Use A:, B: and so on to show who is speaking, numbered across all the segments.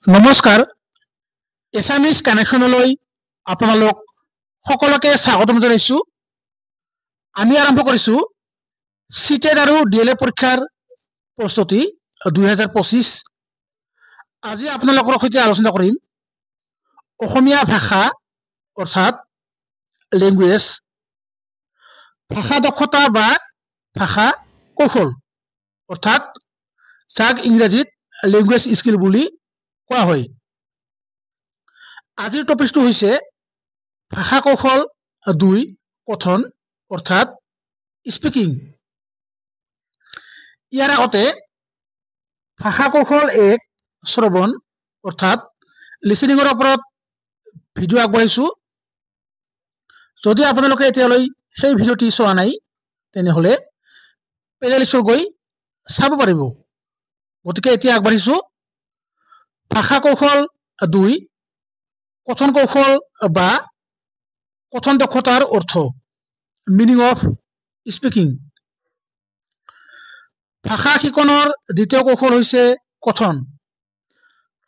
A: নমস্কাৰ এছামিজ কানেকশ্যনলৈ আপোনালোক সকলোকে স্বাগতম জনাইছো। আমি আৰম্ভ কৰিছো সিটেট আৰু ডিএলএড পৰীক্ষাৰ প্ৰস্তুতি 2025। আজি আপোনালোকৰ সৈতে আলোচনা কৰিম অসমীয়া ভাষা অৰ্থাৎ লেংগুৱেজ, ভাষা দক্ষতা বা ভাষা কৌশল অৰ্থাৎ যাক ইংৰাজীত লেংগুৱেজ স্কিল বুলি কোৱা হয়। আজিৰ টপিকটো হৈছে ভাষা কৌশল 2 কথন অৰ্থাৎ স্পিকিং। ইয়াৰ আগতে ভাষা কৌশল 1 শ্ৰৱণ অৰ্থাৎ লিসেনিংৰ ওপৰত ভিডিঅ' আগবঢ়াইছো। যদি আপোনালোকে এতিয়ালৈ সেই ভিডিঅ'টি চোৱা নাই তেনেহলে প্লেলিষ্টত গৈ চাব পাৰিব। গতিকে এতিয়া আগবাঢ়িছো ভাষা কৌশল 2 কথন কৌশল বা কথন দক্ষতাৰ অৰ্থ, মিনিং অফ স্পিকিং। ভাষা শিকনৰ দ্বিতীয় কৌশল হৈছে কথন।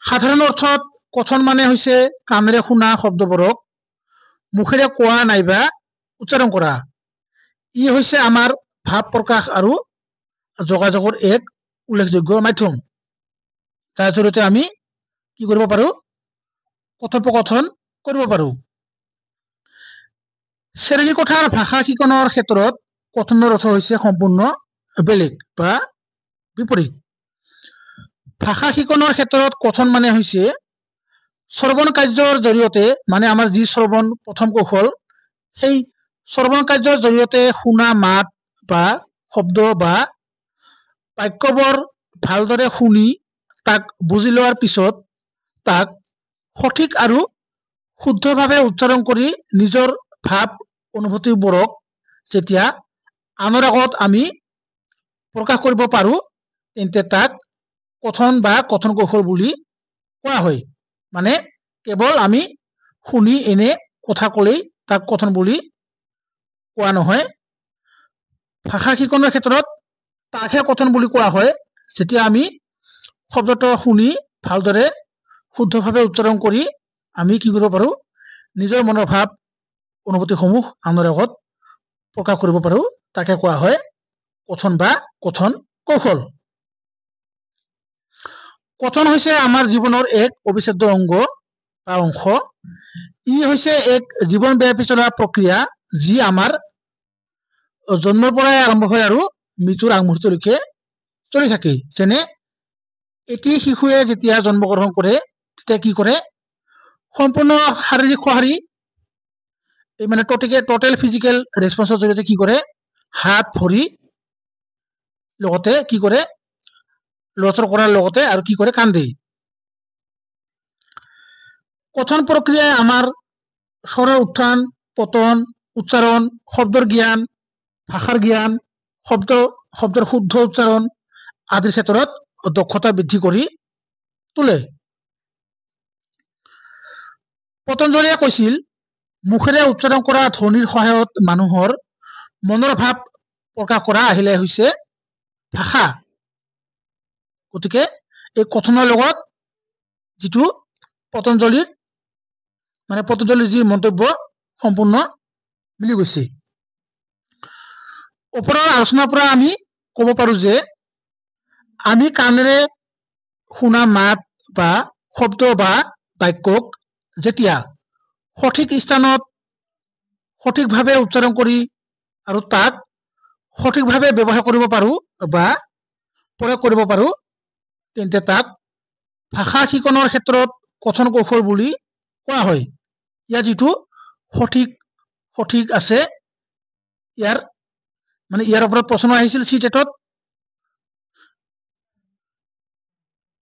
A: সাধাৰণ অৰ্থত কথন মানে হৈছে কাণেৰে শুনা শব্দবোৰক মুখেৰে কোৱা নাইবা উচ্চাৰণ কৰা। ই হৈছে আমাৰ ভাৱ প্ৰকাশ আৰু যোগাযোগৰ এক উল্লেখযোগ্য মাধ্যম, যাৰ জৰিয়তে আমি কি কৰিব পাৰো, কথোপকথন কৰিব পাৰো। শ্ৰেণীকোঠাৰ ভাষা শিকনৰ ক্ষেত্ৰত কথনৰ অৰ্থ হৈছে সম্পূৰ্ণ বেলেগ বা বিপৰীত। ভাষা শিকনৰ ক্ষেত্ৰত কথন মানে হৈছে শ্ৰৱণ কাৰ্যৰ জৰিয়তে, মানে আমাৰ যি শ্ৰৱণ প্ৰথম কৌশল, সেই শ্ৰৱণ কাৰ্যৰ জৰিয়তে শুনা মাত বা শব্দ বা বাক্যবোৰ ভালদৰে শুনি তাক বুজি লোৱাৰ পিছত তাক সঠিক আৰু শুদ্ধভাৱে উচ্চাৰণ কৰি নিজৰ ভাৱ অনুভূতিবোৰক যেতিয়া আনৰ আগত আমি প্ৰকাশ কৰিব পাৰো তেন্তে তাক কথন বা কথন কৌশল বুলি কোৱা হয়। মানে কেৱল আমি শুনি এনে কথা ক'লেই তাক কথন বুলি কোৱা নহয়। ভাষা শিকনৰ ক্ষেত্ৰত তাকহে কথন বুলি কোৱা হয় যেতিয়া আমি শব্দটো শুনি ভালদৰে শুদ্ধভাৱে উচ্চাৰণ কৰি আমি কি কৰিব পাৰো, নিজৰ মনৰ ভাৱ অনুভূতিসমূহ আনৰ আগত প্ৰকাশ কৰিব পাৰো। তাকে কোৱা হয় কথন বা কথন কৌশল। কথন হৈছে আমাৰ জীৱনৰ এক অবিচ্ছেদ্য অংগ বা অংশ। ই হৈছে এক জীৱনব্যাপী চলা প্ৰক্ৰিয়া যি আমাৰ জন্মৰ পৰাই আৰম্ভ হয় আৰু মৃত্যুৰ আগমুহূৰ্তলৈকে চলি থাকে। যেনে এটি শিশুৱে যেতিয়া জন্মগ্ৰহণ কৰে তেতিয়া কি কৰে, সম্পূৰ্ণ শাৰীৰিক সঁহাৰি মানে টোটেল ফিজিকেল ৰেছপন্সৰ জৰিয়তে কি কৰে, হাত ভৰি লগতে কি কৰে, লৰচৰ কৰাৰ লগতে আৰু কি কৰে, কান্দে। কথন প্ৰক্ৰিয়াই আমাৰ স্বৰৰ উত্থান পতন, উচ্চাৰণ, শব্দৰ জ্ঞান, ভাষাৰ জ্ঞান, শব্দৰ শুদ্ধ উচ্চাৰণ আদিৰ ক্ষেত্ৰত দক্ষতা বৃদ্ধি কৰি তোলে। পতঞ্জলীয়ে কৈছিল, মুখেৰে উচ্চাৰণ কৰা ধ্বনিৰ সহায়ত মানুহৰ মনৰ ভাৱ প্ৰকাশ কৰা আহিলে হৈছে ভাষা। গতিকে এই কথনৰ লগত যিটো পতঞ্জলীৰ যি মন্তব্য সম্পূৰ্ণ মিলি গৈছে। ওপৰৰ আলোচনাৰ পৰা আমি ক'ব পাৰো যে আমি কাণেৰে শুনা মাত বা শব্দ বা বাক্যক যেতিয়া সঠিক স্থানত সঠিকভাৱে উচ্চাৰণ কৰি আৰু তাক সঠিকভাৱে ব্যৱহাৰ কৰিব পাৰো বা প্ৰয়োগ কৰিব পাৰো তেন্তে তাক ভাষা শিকনৰ ক্ষেত্ৰত কথন কৌশল বুলি কোৱা হয়। ইয়াৰ যিটো সঠিক আছে, ইয়াৰ ওপৰত প্ৰশ্ন আহিছিল সিটেটত।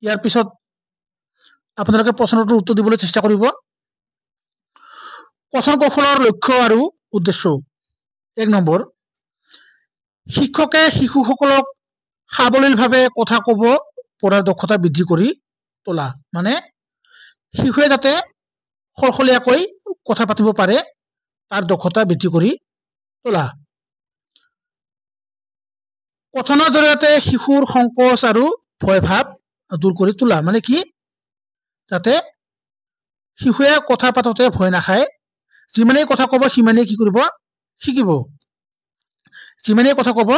A: ইয়াৰ পিছত আপোনালোকে প্ৰশ্নটোৰ উত্তৰ দিবলৈ চেষ্টা কৰিব। কথন কৌশলৰ লক্ষ্য আৰু উদ্দেশ্য। 1 নম্বৰ, শিক্ষকে শিশুসকলক সাৱলীলভাৱে কথা ক'ব পৰাৰ দক্ষতা বৃদ্ধি কৰি তোলা। মানে শিশুৱে যাতে সলসলীয়াকৈ কথা পাতিব পাৰে তাৰ দক্ষতা বৃদ্ধি কৰি তোলা। কথনৰ জৰিয়তে শিশুৰ সংকোচ আৰু ভয় ভাৱ দূৰ কৰি তোলা। মানে কি, যাতে শিশুৱে কথা পাতোতে ভয় নাখায়, যিমানেই কথা ক'ব সিমানেই কি কৰিব শিকিব, যিমানেই কথা ক'ব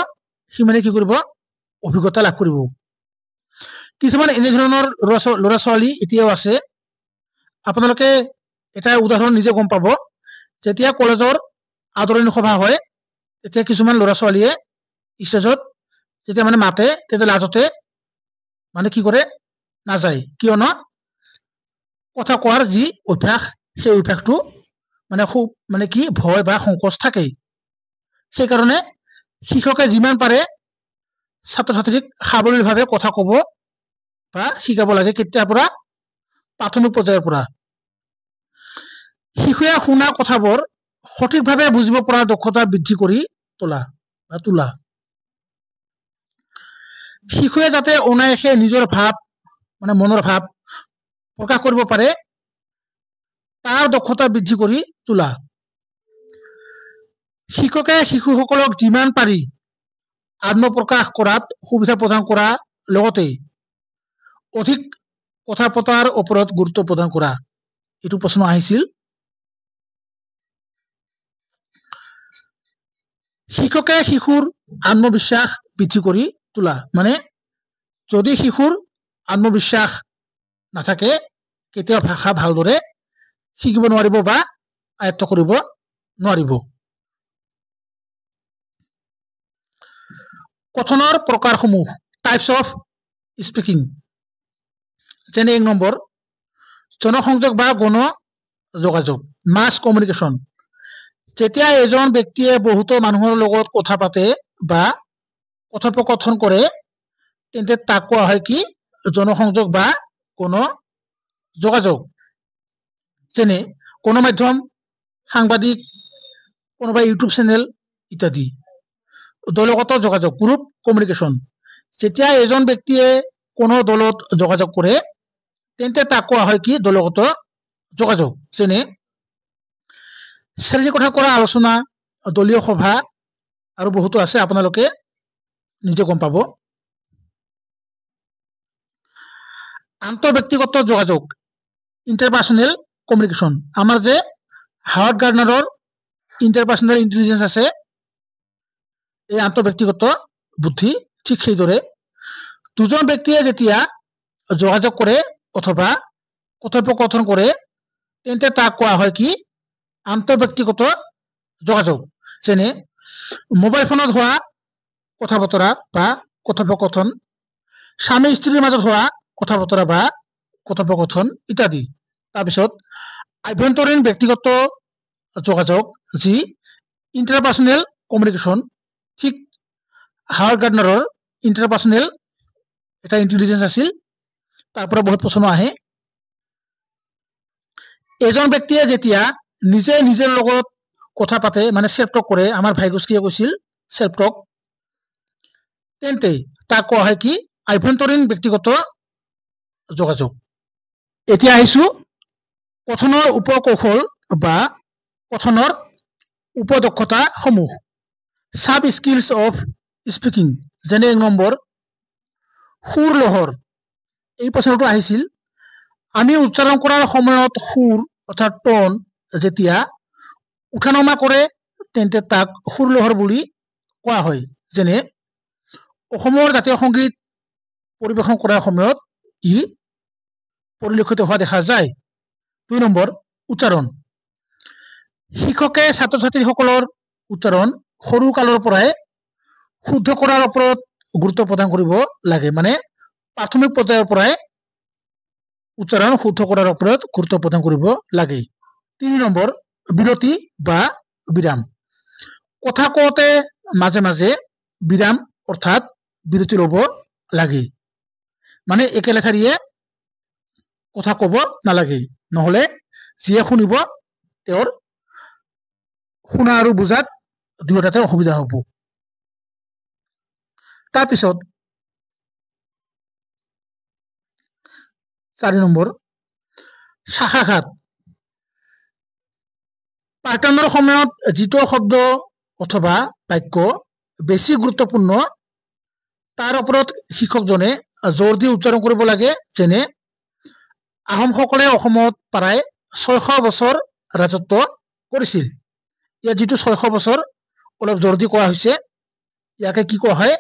A: সিমানেই কি কৰিব অভিজ্ঞতা লাভ কৰিব। কিছুমান এনে ধৰণৰ ল'ৰা ছোৱালী এতিয়াও আছে, আপোনালোকে এটা উদাহৰণ নিজে গম পাব। যেতিয়া কলেজৰ আদৰণি সভা হয় তেতিয়া কিছুমান ল'ৰা ছোৱালীয়ে ষ্টেজত যেতিয়া মানে মাতে তেতিয়া লাজতে মানে কি কৰে নাযায়, কিয়নো কথা কোৱাৰ যি অভ্যাস সেই অভ্যাসটো মানে খুব মানে কি ভয় বা সংকোচ থাকে। সেইকাৰণে শিক্ষকে যিমান পাৰে ছাত্ৰ ছাত্ৰীক সাৱলীলভাৱে কথা ক'ব বা শিকাব লাগে। কেতিয়াৰ পৰা? প্ৰাথমিক পৰ্যায়ৰ পৰা। শিশুৱে শুনা কথাবোৰ সঠিকভাৱে বুজিব পৰা দক্ষতা বৃদ্ধি কৰি তোলা। শিশুৱে যাতে অনায়াসে নিজৰ ভাৱ মানে মনৰ ভাৱ প্ৰকাশ কৰিব পাৰে তাৰ দক্ষতা বৃদ্ধি কৰি তোলা। শিক্ষকে শিশুসকলক যিমান পাৰি আত্মপ্ৰকাশ কৰাত সুবিধা প্ৰদান কৰা লগতে অধিক কথা পতাৰ ওপৰত গুৰুত্ব প্ৰদান কৰা। এইটো প্ৰশ্ন আহিছিল। শিক্ষকে শিশুৰ আত্মবিশ্বাস বৃদ্ধি কৰি তোলা, মানে যদি শিশুৰ আত্মবিশ্বাস নাথাকে কেতিয়াও ভাষা ভালদৰে শিকিব নোৱাৰিব বা আয়ত্ত কৰিব নোৱাৰিব। কথনৰ প্ৰকাৰসমূহ, টাইপছ অফ স্পিকিং, যেনে 1 নম্বৰ জনসংযোগ বা গণ যোগাযোগ, মাছ কমিউনিকেশ্যন। যেতিয়া এজন ব্যক্তিয়ে বহুতো মানুহৰ লগত কথা পাতে বা কথোপকথন কৰে তেন্তে তাক কোৱা হয় কি? জনসংযোগ বা গণ যোগাযোগ। যেনে গণমাধ্যম, সাংবাদিক, কোনোবা ইউটিউব চেনেল ইত্যাদি। দলগত যোগাযোগ, গ্ৰুপ কমিউনিকেশ্যন। যেতিয়া এজন ব্যক্তিয়ে কোনো দলত যোগাযোগ কৰে তেন্তে তাক কোৱা হয় কি? দলগত যোগাযোগ। যেনে শ্ৰেণী কথা কৰা আলোচনা, দলীয় সভা আৰু বহুতো আছে, আপোনালোকে নিজে গম পাব। আন্তঃব্যক্তিগত যোগাযোগ, ইণ্টাৰপাৰ্চনেল কমিউনিকেশ্যন। আমাৰ যে হাৱাৰ্ড গাৰ্ডনাৰৰ ইণ্টাৰপাৰ্চনেল ইণ্টেলিজেন্স আছে, এই আন্তঃব্যক্তিগত বুদ্ধি, ঠিক সেইদৰে দুজন ব্যক্তিয়ে যেতিয়া যোগাযোগ কৰে অথবা কথোপকথন কৰে তেন্তে তাক কোৱা হয় কি? আন্তঃব্যক্তিগত যোগাযোগ। যেনে মোবাইল ফোনত হোৱা কথা বতৰা বা কথোপকথন, স্বামী স্ত্ৰীৰ মাজত হোৱা কথা বতৰা বা কথোপকথন ইত্যাদি। তাৰপিছত আভ্যন্তৰীণ ব্যক্তিগত যোগাযোগ, যি ইণ্টাৰপাৰ্চনেল কমিউনিকেশ্যন। ঠিক হাৱাৰ্ড গাৰ্ডনাৰৰ ইণ্টাৰপাৰ্চনেল এটা ইণ্টেলিজেন্স আছিল, তাৰ পৰা বহুত প্ৰশ্ন আহে। এজন ব্যক্তিয়ে যেতিয়া নিজে নিজৰ লগত কথা পাতে মানে চেল্ফ টক কৰে, আমাৰ ভাইগোষ্ঠীয়ে কৈছিল চেল্ফ টক, তেন্তে তাক কোৱা হয় কি? আভ্যন্তৰীণ ব্যক্তিগত যোগাযোগ। এতিয়া আহিছো কথনৰ উপকৌশল বা কথনৰ উপদক্ষতা সমূহ, সাব স্কিলছ অফ স্পিকিং। যেনে 1 নম্বৰ সুৰ লহৰ। এই প্ৰশ্নটো আহিছিল। আমি উচ্চাৰণ কৰাৰ সময়ত সুৰ অৰ্থাৎ টন যেতিয়া উঠানমা কৰে তেন্তে তাক সুৰ লহৰ বুলি কোৱা হয়। যেনে অসমৰ জাতীয় সংগীত পৰিৱেশন কৰাৰ সময়ত ই পৰিলক্ষিত হোৱা দেখা যায়। 2 নম্বৰ উচ্চাৰণ। শিক্ষকে ছাত্ৰ ছাত্ৰীসকলৰ উচ্চাৰণ সৰু কালৰ পৰাই শুদ্ধ কৰাৰ ওপৰত গুৰুত্ব প্ৰদান কৰিব লাগে, মানে প্ৰাথমিক পৰ্যায়ৰ পৰাই উচ্চাৰণ শুদ্ধ কৰাৰ ওপৰত গুৰুত্ব প্ৰদান কৰিব লাগে। 3 নম্বৰ বিৰতি বা বিৰাম। কথা কওঁতে মাজে মাজে বিৰাম অৰ্থাৎ বিৰতি ল'ব লাগে, মানে একেলেঠাৰিয়ে কথা ক'ব নালাগে, নহলে যিয়ে শুনিব তেওঁৰ শুনা আৰু বুজাত দুয়োটাতে অসুবিধা হ'ব। তাৰপিছত 4 নম্বৰ শাখাঘাত। পাঠদানৰ সময়ত যিটো শব্দ অথবা বাক্য বেছি গুৰুত্বপূৰ্ণ তাৰ ওপৰত শিক্ষকজনে জোৰ দি উচ্চাৰণ কৰিব লাগে। যেনে আহোমসকলে অসমত প্ৰায় 600 বছৰ ৰাজত্ব কৰিছিল। ইয়াত যিটো 600 বছৰ অলপ জোৰ দি কোৱা হৈছে, ইয়াকে কি কোৱা হয়?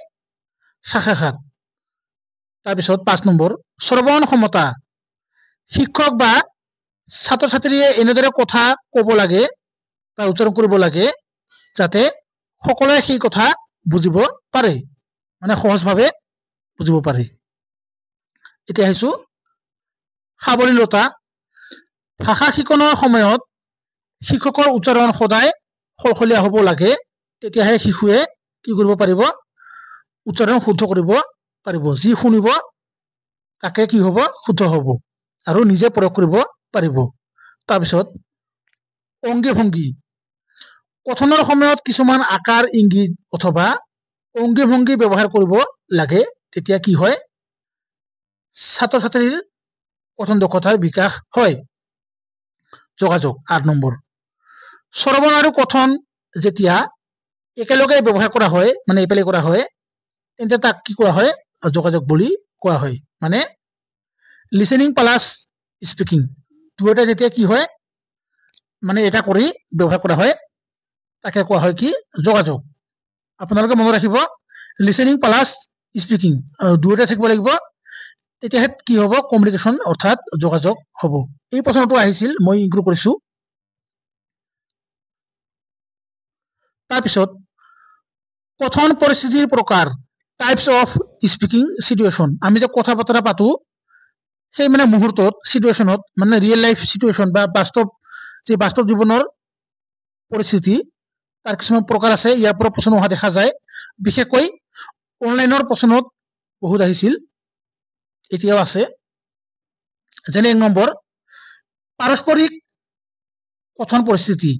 A: সাক্ষাৎ। তাৰপিছত 5 নম্বৰ, শ্ৰৱণ ক্ষমতা। শিক্ষক বা ছাত্ৰ ছাত্ৰীয়ে এনেদৰে কথা ক'ব লাগে বা উচ্চাৰণ কৰিব লাগে যাতে সকলোৱে সেই কথা বুজিব পাৰে, মানে সহজভাৱে বুজিব পাৰে। এতিয়া আহিছো সাৱলীলতা। ভাষা শিকনৰ সময়ত শিক্ষকৰ উচ্চাৰণ সদায় সলসলীয়া হ'ব লাগে, তেতিয়াহে শিশুৱে কি কৰিব পাৰিব? উচ্চাৰণ শুদ্ধ কৰিব পাৰিব। যি শুনিব তাকে কি হ'ব? শুদ্ধ হ'ব আৰু নিজে প্ৰয়োগ কৰিব পাৰিব। তাৰপিছত অংগী ভংগী। কথনৰ সময়ত কিছুমান আকাৰ ইংগিত অথবা অংগী ভংগী ব্যৱহাৰ কৰিব লাগে, তেতিয়া কি হয়? ছাত্ৰ ছাত্ৰীৰ কথন দক্ষতাৰ বিকাশ হয়। যোগাযোগ 8 নম্বৰ, শ্ৰৱণ আৰু কথন যেতিয়া একেলগে ব্যৱহাৰ কৰা হয়, মানে এপ্লাই কৰা হয়, তেন্তে তাক কি কোৱা হয়? যোগাযোগ বুলি কোৱা হয়। মানে লিসেনিং প্লাস স্পিকিং দুয়োটা যেতিয়া কি হয়, মানে এটা কৰি ব্যৱহাৰ কৰা হয়, তাকে কোৱা হয় কি? যোগাযোগ। আপোনালোকে মনত ৰাখিব, লিসেনিং প্লাস স্পিকিং দুয়োটা থাকিব লাগিব, তেতিয়াহে কি হ'ব? কমিউনিকেশ্যন অৰ্থাৎ যোগাযোগ হ'ব। এই প্ৰশ্নটো আহিছিল, মই ইনক্লুড কৰিছো। তাৰপিছত কথন পৰিস্থিতিৰ প্ৰকাৰ, টাইপস অফ স্পিকিং সিচুৱেশ্যন। আমি যে কথা বতৰা পাতো সেই মানে মুহূৰ্তত, সিচুৱেশ্যনত, মানে ৰিয়েল লাইফ সিচুৱেশ্যন বা বাস্তৱ জীৱনৰ পৰিস্থিতি, তাৰ কিছুমান প্ৰকাৰ আছে। ইয়াৰ পৰা প্ৰশ্ন অহা দেখা যায়, বিশেষকৈ অনলাইনৰ প্ৰশ্নত বহুত আহিছিল, এতিয়াও আছে। যেনে 1 নম্বৰ, পাৰস্পৰিক কথন পৰিস্থিতি,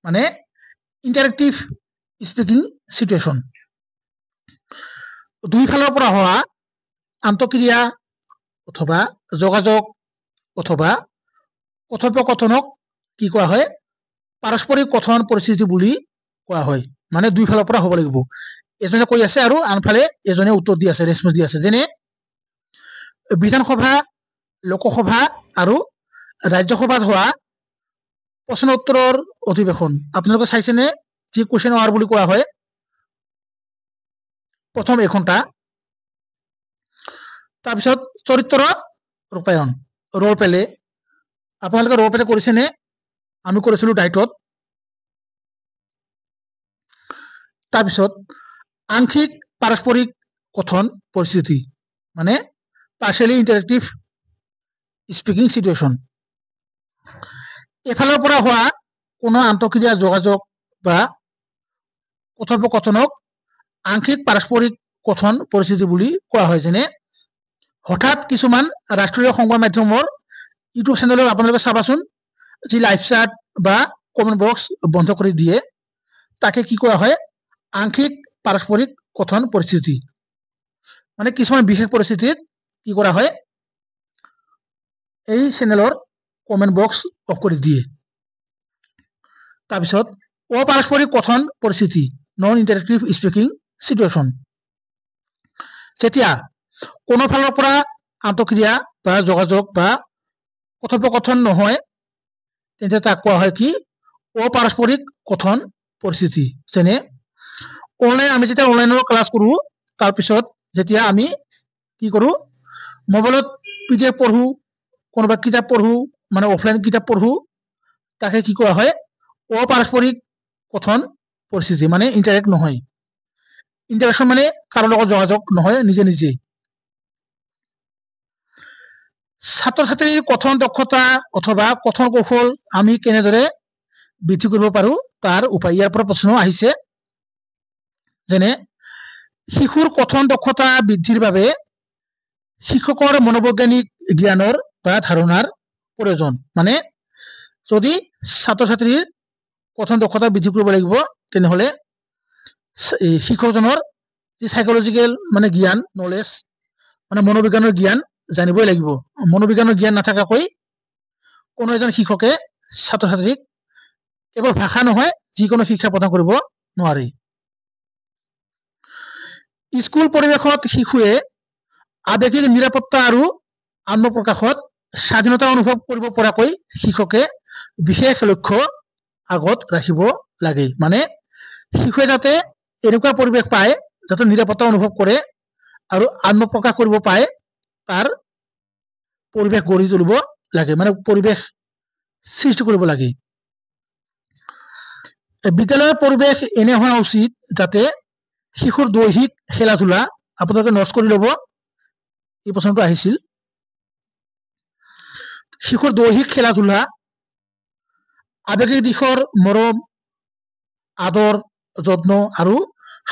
A: মানে ইন্টাৰেক্টিভ স্পিকিং সিচুৱেশ্যন। দুই ফালৰ পৰা হোৱা আন্তঃক্ৰিয়া অথবা যোগাযোগ অথবা কথোপকথনক কি কোৱা হয়? পাৰস্পৰিক কথন পৰিস্থিতি বুলি কোৱা হয়। মানে দুই ফালৰ পৰা হ'ব লাগিব, এজনে কৈ আছে আৰু আনফালে এজনে উত্তৰ দি আছে, ৰেছপন্স দি আছে। যেনে বিধানসভা, লোকসভা আৰু ৰাজ্যসভাত হোৱা প্ৰশ্ন উত্তৰৰ অধিৱেশন। আপোনালোকে চাইছেনে? যি কুৱেশ্যন আৱাৰ বুলি কোৱা হয়, প্ৰথম 1 ঘণ্টা। তাৰপিছত চৰিত্ৰ ৰূপায়ণ, ৰোল প্লে। আপোনালোকে ৰোল প্লে কৰিছেনে? আমি কৰিছিলো ডাইটত। তাৰপিছত আংশিক পাৰস্পৰিক কথন পৰিস্থিতি, মানে পাৰ্চিয়েলি ইন্টাৰেক্টিভ স্পিকিং সিচুৱেশ্যন। এফালৰ পৰা হোৱা কোনো আন্তঃক্ৰিয়া, যোগাযোগ বা কথোপকথনক আংশিক পাৰস্পৰিক কথন পৰিস্থিতি বুলি কোৱা হয়। যেনে হঠাৎ কিছুমান ৰাষ্ট্ৰীয় সংবাদ মাধ্যমৰ ইউটিউব চেনেলত আপোনালোকে চাবাচোন, যি লাইভ চাট বা কমেন্ট বক্স বন্ধ কৰি দিয়ে, তাকে কি কোৱা হয়? আংশিক পাৰস্পৰিক কথন পৰিস্থিতি। মানে কিছুমান বিশেষ পৰিস্থিতিত কি কৰা হয়? এই চেনেলৰ কমেন্ট বক্স অফ কৰি দিয়ে। তাৰপিছত অপাৰস্পৰিক কথন পৰিস্থিতি, নন ইন্টাৰেক্টিভ স্পিকিং সিচুৱেশ্যন। যেতিয়া কোনো ফালৰ পৰা আন্তঃক্ৰিয়া বা যোগাযোগ বা কথোপকথন নহয়, তেন্তে তাক কোৱা হয় কি? অপাৰস্পৰিক কথন পৰিস্থিতি। যেনে আমি যেতিয়া অনলাইনৰ ক্লাছ কৰো, তাৰপিছত যেতিয়া আমি কি কৰো? মোবাইলত PDF পঢ়ো, কোনোবা কিতাপ পঢ়ো, মানে অফলাইন কিতাপ পঢ়ো, তাকে কি কোৱা হয়? অপাৰস্পৰিক কথন পৰিস্থিতি, মানে ইন্টাৰেক্ট নহয়। ইন্টাৰেকশ্যন মানে কাৰো লগত যোগাযোগ নহয়, নিজে নিজে। ছাত্ৰ ছাত্ৰীৰ কথন দক্ষতা অথবা কথন কৌশল আমি কেনেদৰে বৃদ্ধি কৰিব পাৰো তাৰ উপায়। ইয়াৰ পৰা প্ৰশ্ন আহিছে। যেনে শিশুৰ কথন দক্ষতা বৃদ্ধিৰ বাবে শিক্ষকৰ মনোবৈজ্ঞানিক জ্ঞানৰ বা ধাৰণাৰ প্ৰয়োজন। মানে যদি ছাত্ৰ ছাত্ৰীৰ কথন দক্ষতা বৃদ্ধি কৰিব লাগিব, তেনেহলে শিক্ষকজনৰ যি সাইকোলজিকেল মানে জ্ঞান, নলেজ, মানে মনোবিজ্ঞানৰ জ্ঞান জানিবই লাগিব। মনোবিজ্ঞানৰ জ্ঞান নাথাকাকৈ কোনো এজন শিক্ষকে ছাত্ৰ ছাত্ৰীক কেৱল ভাষা নহয়, যিকোনো শিক্ষা প্ৰদান কৰিব নোৱাৰে। স্কুল পৰিৱেশত শিশুৱে আৱেগিক নিৰাপত্তা আৰু আত্মপ্ৰকাশত স্বাধীনতা অনুভৱ কৰিব পৰাকৈ শিক্ষকে বিশেষ লক্ষ্য আগত ৰাখিব লাগে। মানে শিশুৱে যাতে এনেকুৱা পৰিৱেশ পায় যাতে নিৰাপত্তা অনুভৱ কৰে আৰু আত্মপ্ৰকাশ কৰিব পায়, তাৰ পৰিৱেশ গঢ়ি তুলিব লাগে, মানে পৰিৱেশ সৃষ্টি কৰিব লাগে। বিদ্যালয়ৰ পৰিৱেশ এনে হোৱা উচিত যাতে শিশুৰ দৈহিক খেলা ধূলা, আপোনালোকে নোটছ কৰি ল'ব, এই প্ৰশ্নটো আহিছিল। শিশুৰ দৈহিক খেলা ধূলা, আৱেগিক দিশৰ মৰম, আদৰ, যত্ন আৰু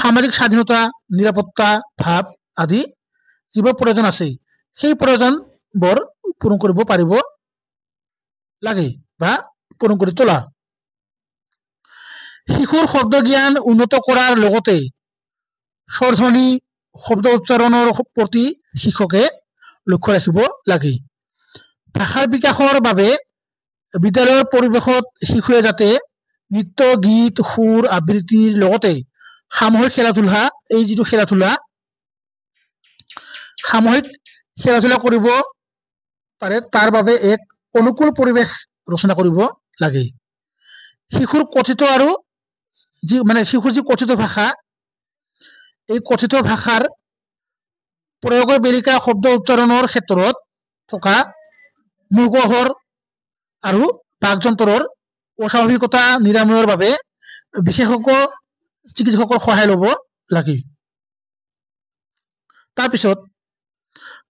A: সামাজিক স্বাধীনতা, নিৰাপত্তা ভাৱ আদি যিবোৰ প্ৰয়োজন আছে, সেই প্ৰয়োজনবোৰ পূৰণ কৰিব পাৰিব লাগে বা পূৰণ কৰি তোলা। শিশুৰ শব্দ জ্ঞান উন্নত কৰাৰ লগতে স্বৰধ্বনি, শব্দ উচ্চাৰণৰ প্ৰতি শিক্ষকে লক্ষ্য ৰাখিব লাগে। ভাষাৰ বিকাশৰ বাবে বিদ্যালয়ৰ পৰিৱেশত শিশুৱে যাতে নৃত্য, গীত, সুৰ, আবৃত্তিৰ লগতে সামূহিক খেলা ধূলা, এই যিটো খেলা ধূলা, সামূহিক খেলা ধূলা কৰিব পাৰে, তাৰ বাবে এক অনুকূল পৰিৱেশ ৰচনা কৰিব লাগে। শিশুৰ কথিত আৰু শিশুৰ যি কথিত ভাষা, এই কথিত ভাষাৰ প্ৰয়োগৰ বেৰিকা শব্দ উচ্চাৰণৰ ক্ষেত্ৰত থকা মুখগহ্বৰ আৰু বাকযন্ত্ৰৰ অস্বাভাৱিকতা নিৰাময়ৰ বাবে বিশেষজ্ঞ চিকিৎসকৰ সহায় ল'ব লাগে। তাৰপিছত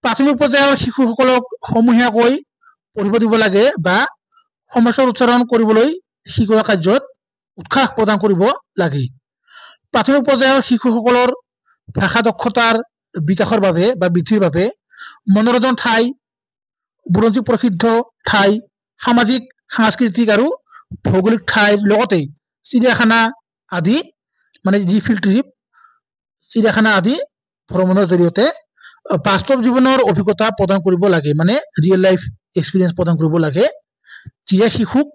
A: প্ৰাথমিক পৰ্যায়ৰ শিশুসকলক সমূহীয়াকৈ পঢ়িব দিব লাগে বা সমস্যাৰ উচ্চাৰণ কৰিবলৈ শিকোৱা কাৰ্যত উৎসাহ প্ৰদান কৰিব লাগে। প্ৰাথমিক পৰ্যায়ৰ শিশুসকলৰ ভাষা দক্ষতাৰ বিকাশৰ বাবে বা বৃদ্ধিৰ বাবে মনোৰঞ্জন ঠাই, বুৰঞ্জী প্ৰসিদ্ধ ঠাই, সামাজিক, সাংস্কৃতিক আৰু ভৌগোলিক ঠাইৰ লগতে চিৰিয়াখানা আদি, মানে যি ফিল্ড ট্ৰিপ, চিৰিয়াখানা আদি ভ্ৰমণৰ জৰিয়তে বাস্তৱ জীৱনৰ অভিজ্ঞতা প্ৰদান কৰিব লাগে, মানে ৰিয়েল লাইফ এক্সপিৰিয়েঞ্চ প্ৰদান কৰিব লাগে, যিয়ে শিশুক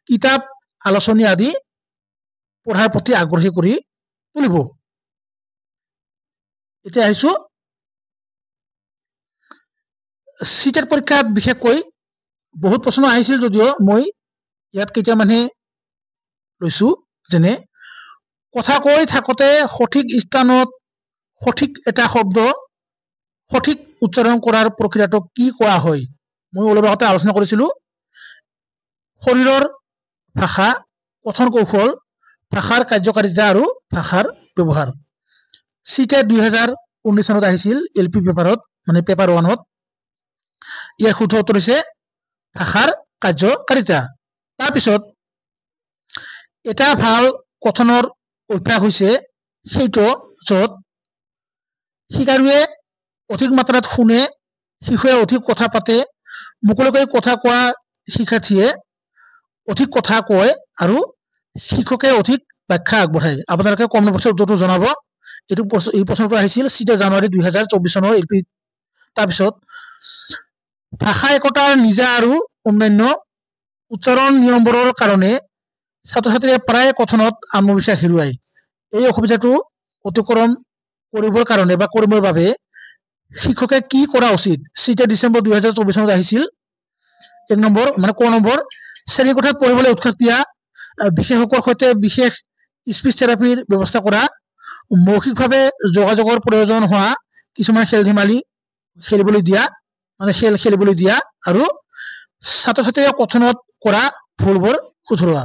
A: কিতাপ, আলোচনী আদি পঢ়াৰ প্ৰতি আগ্ৰহী কৰি তুলিব। এতিয়া আহিছো চিটেট পৰীক্ষাত বিশেষকৈ বহুত প্ৰশ্ন আহিছিল যদিও মই ইয়াত কেইটামানহে লৈছো। যেনে কথা কৈ থাকোঁতে সঠিক স্থানত সঠিক এটা শব্দ সঠিক উচ্চাৰণ কৰাৰ প্ৰক্ৰিয়াটোক কি কোৱা হয়? মই অলপ আগতে আলোচনা কৰিছিলো। শৰীৰৰ ভাষা, কথন কৌশল, ভাষাৰ কাৰ্যকাৰিতা আৰু ভাষাৰ ব্যৱহাৰ। চিটেট 2019 চনত আহিছিল LP পেপাৰত, মানে পেপাৰ 1ত। ইয়াৰ শুদ্ধ উত্তৰ হৈছে ভাষাৰ কাৰ্যকাৰিতা। তাৰপিছত এটা ভাল কথনৰ অভ্যাস হৈছে সেইটো য'ত শিকাৰুৱে অধিক মাত্ৰাত শুনে, শিশুৱে অধিক কথা পাতে, মুকলিকৈ কথা কোৱা শিক্ষাৰ্থীয়ে অধিক কথা কয় আৰু শিক্ষকে অধিক ব্যাখ্যা আগবঢ়ায়। আপোনালোকে কমেণ্ট বক্সত উত্তৰটো জনাব। এই প্ৰশ্নটো আহিছিল চিটেট জানুৱাৰী 2024 চনৰ LP। তাৰপিছত ভাষা একতাৰ নিজা আৰু অন্যান্য উচ্চাৰণ নিয়মবোৰৰ কাৰণে ছাত্ৰ ছাত্ৰীয়ে প্ৰায় কথনত আত্মবিশ্বাস হেৰুৱায়। এই অসুবিধাটো অতিক্ৰম কৰিবৰ কাৰণে বা কৰিবৰ বাবে শিক্ষকে কি কৰা উচিত? চিটেট ডিচেম্বৰ 2024 চনত আহিছিল। 1 নম্বৰ, মানে ক নম্বৰ, শ্ৰেণীকোঠাত পঢ়িবলৈ উৎসাহ দিয়া, বিশেষজ্ঞৰ সৈতে বিশেষ স্পীচ থেৰাপিৰ ব্যৱস্থা কৰা, মৌখিকভাৱে যোগাযোগৰ প্ৰয়োজন হোৱা কিছুমান খেল ধেমালি খেলিবলৈ দিয়া, মানে খেল খেলিবলৈ দিয়া, আৰু ছাত্ৰ ছাত্ৰীয়ে কথনত কৰা ভুলবোৰ শুধৰোৱা।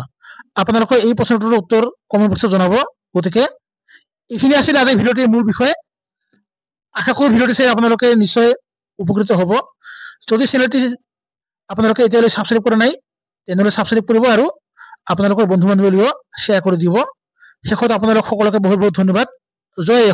A: আপোনালোকে এই প্ৰশ্নটোৰ উত্তৰ কমেণ্ট বক্সত জনাব। গতিকে এইখিনি আছিল আজিৰ ভিডিঅ'টিৰ মূল বিষয়। আশা কৰোঁ ভিডিঅ'টি চাই আপোনালোকে নিশ্চয় উপকৃত হ'ব। যদি চেনেলটি আপোনালোকে এতিয়ালৈ ছাবস্ক্ৰাইব কৰা নাই তেনেহ'লে ছাবস্ক্ৰাইব কৰিব আৰু আপোনালোকৰ বন্ধু বান্ধৱীলৈও শ্বেয়াৰ কৰি দিব। শেষত আপোনালোক সকলোকে বহুত বহুত ধন্যবাদ। জয়